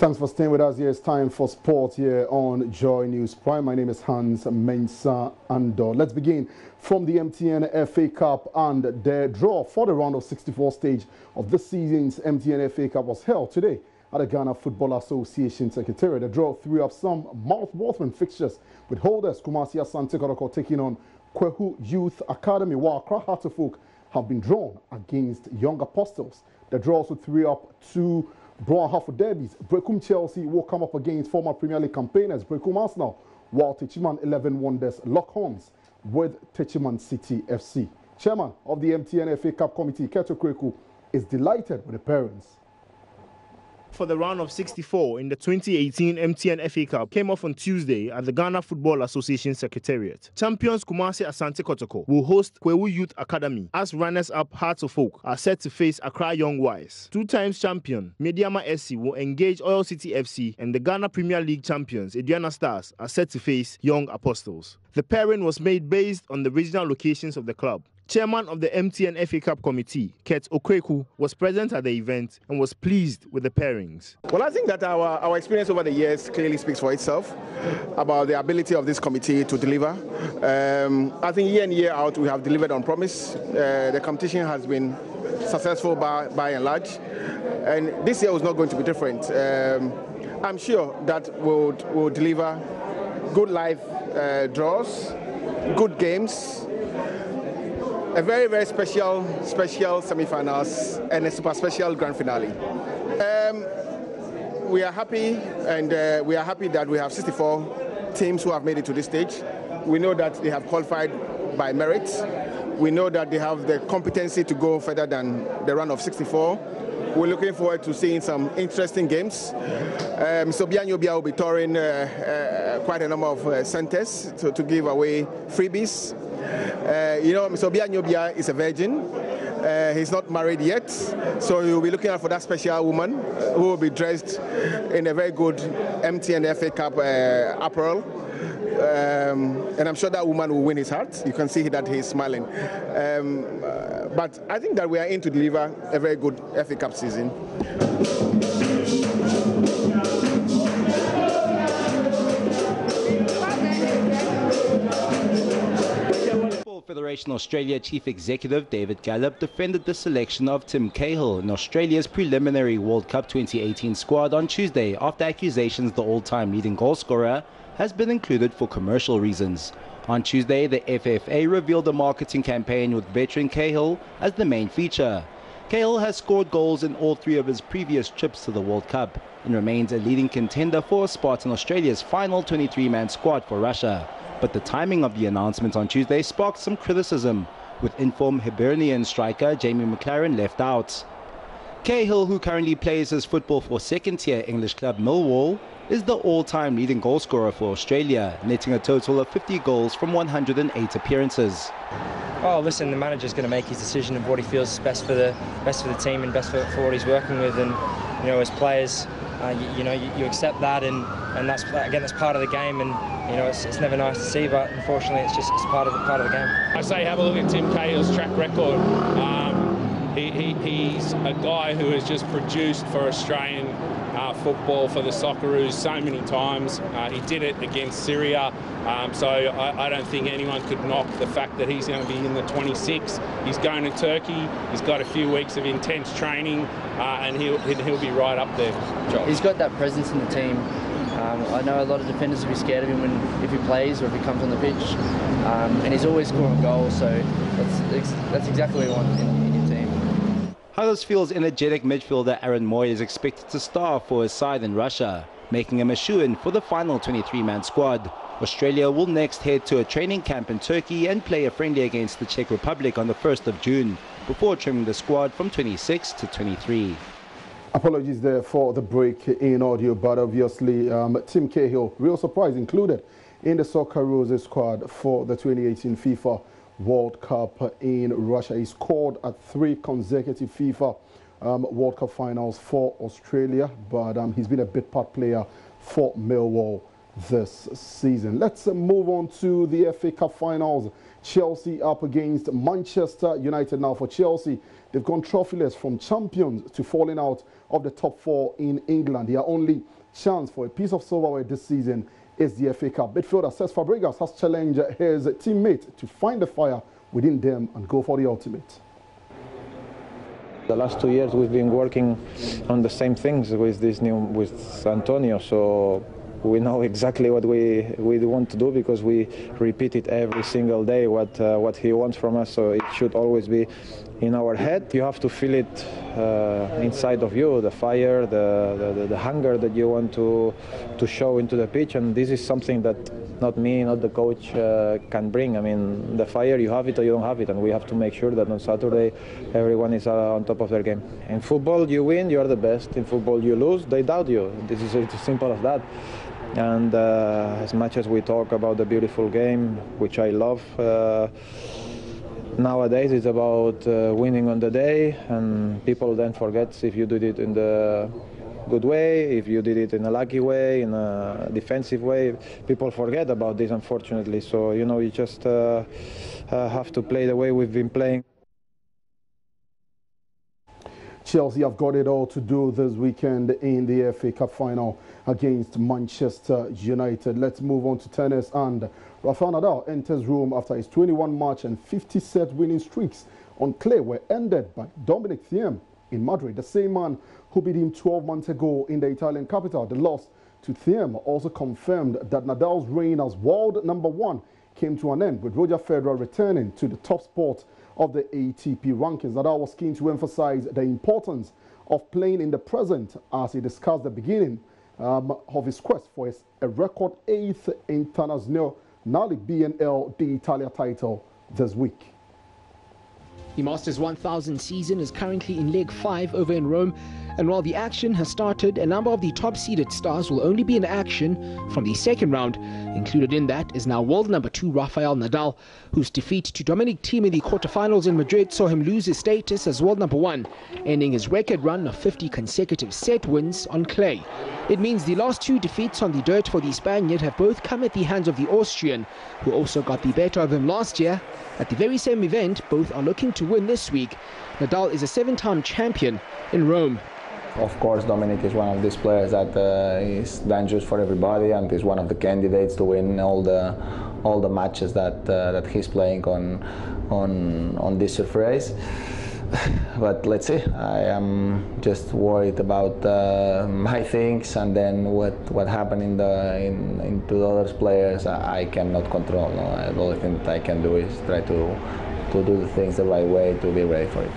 Thanks for staying with us here. It's time for sport here on Joy News Prime. My name is Hans Mensah Andor. Let's begin from the MTN FA Cup, and the draw for the round of 64 stage of this season's MTN FA Cup was held today at the Ghana Football Association Secretariat. The draw threw up some mouth-watering fixtures, with holders Kumasi Asante Kotoko taking on Kwehu Youth Academy, while Accra Hearts of Oak have been drawn against Young Apostles. The draw also threw up two Brown Half derbies. Brecum Chelsea will come up against former Premier League campaigners Brecum Arsenal, while Techiman 11 Wonders lock horns with Techiman City FC. Chairman of the MTN FA Cup Committee, Keto Kweku, is delighted with the parents. For the round of 64 in the 2018 MTN FA Cup came off on Tuesday at the Ghana Football Association Secretariat. Champions Kumasi Asante Kotoko will host Kwehu Youth Academy as runners-up Hearts of Oak are set to face Accra Young Wise. Two-times champion Mediama SC will engage Oil City FC, and the Ghana Premier League champions Aduana Stars are set to face Young Apostles. The pairing was made based on the regional locations of the club. Chairman of the MTN FA Cup Committee, Ket Okweku, was present at the event and was pleased with the pairings. Well, I think that our experience over the years clearly speaks for itself about the ability of this committee to deliver. I think year in, year out, we have delivered on promise. The competition has been successful by and large, and this year was not going to be different. I'm sure that we'll deliver good live draws, good games, a very, very special semi-finals and a super special grand finale. We are happy, and we are happy that we have 64 teams who have made it to this stage. We know that they have qualified by merit. We know that they have the competency to go further than the round of 64. We're looking forward to seeing some interesting games. So Bianyobia will be touring quite a number of centers to give away freebies. Mr. Bianyobia is a virgin. He's not married yet, so you'll be looking out for that special woman who will be dressed in a very good MTN FA Cup apparel. And I'm sure that woman will win his heart. You can see that he's smiling. But I think that we are in to deliver a very good FA Cup season. Federation Australia Chief Executive David Gallop defended the selection of Tim Cahill in Australia's preliminary World Cup 2018 squad on Tuesday after accusations the all-time leading goalscorer has been included for commercial reasons. On Tuesday, the FFA revealed a marketing campaign with veteran Cahill as the main feature. Cahill has scored goals in all three of his previous trips to the World Cup and remains a leading contender for a spot in Australia's final 23-man squad for Russia. But the timing of the announcement on Tuesday sparked some criticism, with informed Hibernian striker Jamie McLaren left out. Cahill, who currently plays his football for second-tier English club Millwall, is the all-time leading goalscorer for Australia, netting a total of 50 goals from 108 appearances. Oh, listen, the manager's going to make his decision of what he feels is best for the team and best for what he's working with, and as players, you accept that, and that's part of the game, and it's never nice to see, but unfortunately it's part of the game. I say have a look at Tim Cahill's track record. He's a guy who has just produced for Australian football, for the Socceroos so many times. He did it against Syria, so I don't think anyone could knock the fact that he's going to be in the 26. He's going to Turkey. He's got a few weeks of intense training, and he'll be right up there. He's got that presence in the team. I know a lot of defenders will be scared of him if he plays or if he comes on the pitch, and he's always scoring goals, so that's exactly what you want in your team. Huddersfield's energetic midfielder Aaron Moy is expected to star for his side in Russia, making him a shoo-in for the final 23-man squad. Australia will next head to a training camp in Turkey and play a friendly against the Czech Republic on the 1st of June, before trimming the squad from 26 to 23. Apologies there for the break in audio, but obviously Tim Cahill, real surprise, included in the Socceroos squad for the 2018 FIFA World Cup in Russia. He scored at 3 consecutive FIFA World Cup finals for Australia, but he's been a big part player for Millwall this season. Let's move on to the FA Cup finals Chelsea up against Manchester United. Now for Chelsea, they've gone trophyless from champions to falling out of the top 4 in England. Their only chance for a piece of silverware this season is the FA Cup. Midfielder Cesc Fabregas has challenged his teammate to find the fire within them and go for the ultimate. The last 2 years we've been working on the same things with Antonio, so we know exactly what we want to do because we repeat it every single day what he wants from us, so it should always be in our head. You have to feel it inside of you, the fire, the hunger that you want to show into the pitch, and this is something that not me, not the coach can bring. I mean, the fire, you have it or you don't have it, and we have to make sure that on Saturday everyone is on top of their game. In football, you win, you are the best. In football, you lose, they doubt you. This is as simple as that. And as much as we talk about the beautiful game, which I love, nowadays it's about winning on the day, and people then forget if you did it in the good way, if you did it in a lucky way, in a defensive way. People forget about this, unfortunately. So, you know, you just have to play the way we've been playing. Chelsea have got it all to do this weekend in the FA Cup final against Manchester United. Let's move on to tennis, and Rafael Nadal enters Rome after his 21-match and 50-set winning streaks on clay were ended by Dominic Thiem in Madrid. The same man who beat him 12 months ago in the Italian capital. The loss to Thiem also confirmed that Nadal's reign as world #1 came to an end, with Roger Federer returning to the top spot of the ATP rankings. Nadal was keen to emphasize the importance of playing in the present as he discussed the beginning of his quest for a record 8th Internazionale BNL d'Italia title this week. The Masters 1000 season is currently in leg 5 over in Rome, and while the action has started, a number of the top-seeded stars will only be in action from the second round. Included in that is now world #2 Rafael Nadal, whose defeat to Dominic Thiem in the quarterfinals in Madrid saw him lose his status as world #1, ending his record run of 50 consecutive set wins on clay. It means the last 2 defeats on the dirt for the Spaniard have both come at the hands of the Austrian, who also got the better of him last year. At the very same event, both are looking to win this week. Nadal is a 7-time champion in Rome. Of course, Dominic is one of these players that is dangerous for everybody, and is one of the candidates to win all the matches that he's playing on this surface. But let's see. I am just worried about my things, and then what happened into the other players. I cannot control. No? The only thing that I can do is try to do the things the right way to be ready for it.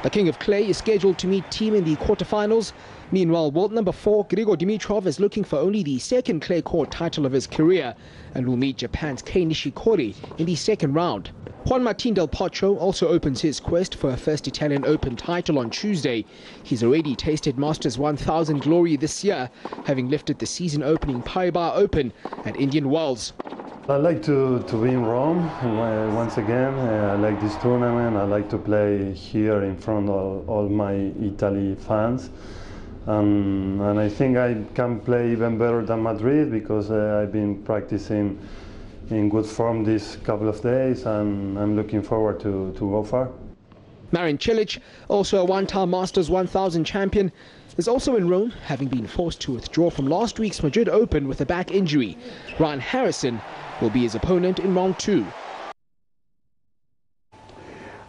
The King of Clay is scheduled to meet Thiem in the quarterfinals. Meanwhile, world #4 Grigor Dimitrov is looking for only the second clay court title of his career and will meet Japan's Kei Nishikori in the second round. Juan Martín del Potro also opens his quest for a first Italian Open title on Tuesday. He's already tasted Masters 1000 glory this year, having lifted the season-opening Paribas Open at Indian Wells. I like to be in Rome once again. I like this tournament. I like to play here in front of all my Italy fans. And I think I can play even better than Madrid because I've been practicing in good form these couple of days, and I'm looking forward to go far. Marin Cilic, also a one-time Masters 1000 champion, is also in Rome, having been forced to withdraw from last week's Madrid Open with a back injury. Ryan Harrison will be his opponent in round 2.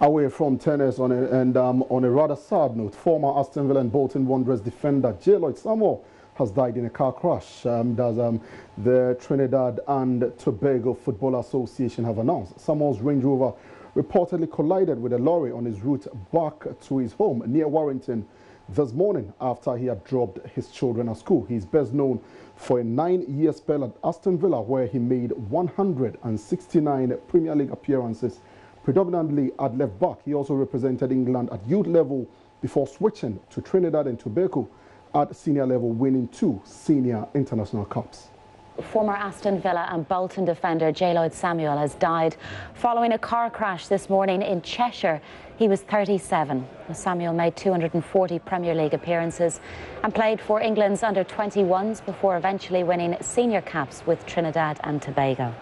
Away from tennis on a rather sad note, former Aston Villa and Bolton Wanderers defender J. Lloyd Samuel has died in a car crash. The Trinidad and Tobago Football Association have announced. Samuel's Range Rover reportedly collided with a lorry on his route back to his home near Warrington this morning after he had dropped his children at school. He's best known for a 9-year spell at Aston Villa, where he made 169 Premier League appearances, predominantly at left back. He also represented England at youth level before switching to Trinidad and Tobago at senior level, winning 2 senior international cups. Former Aston Villa and Bolton defender J. Lloyd Samuel has died following a car crash this morning in Cheshire. He was 37. Samuel made 240 Premier League appearances and played for England's under-21s before eventually winning senior caps with Trinidad and Tobago.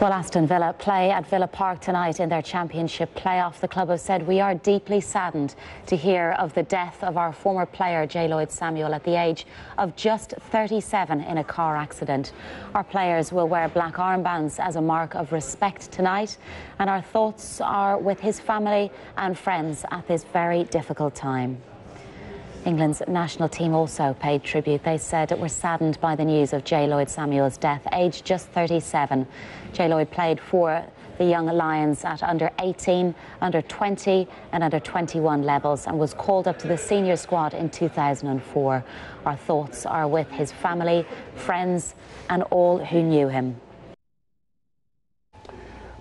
Well, Aston Villa play at Villa Park tonight in their championship playoff. The club have said, "We are deeply saddened to hear of the death of our former player J. Lloyd Samuel at the age of just 37 in a car accident. Our players will wear black armbands as a mark of respect tonight, and our thoughts are with his family and friends at this very difficult time." England's national team also paid tribute. They said it were saddened by the news of J. Lloyd Samuel's death, aged just 37. J. Lloyd played for the Young Lions at under 18, under 20 and under 21 levels and was called up to the senior squad in 2004. Our thoughts are with his family, friends and all who knew him.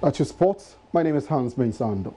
That's your sports. My name is Hans Mensando.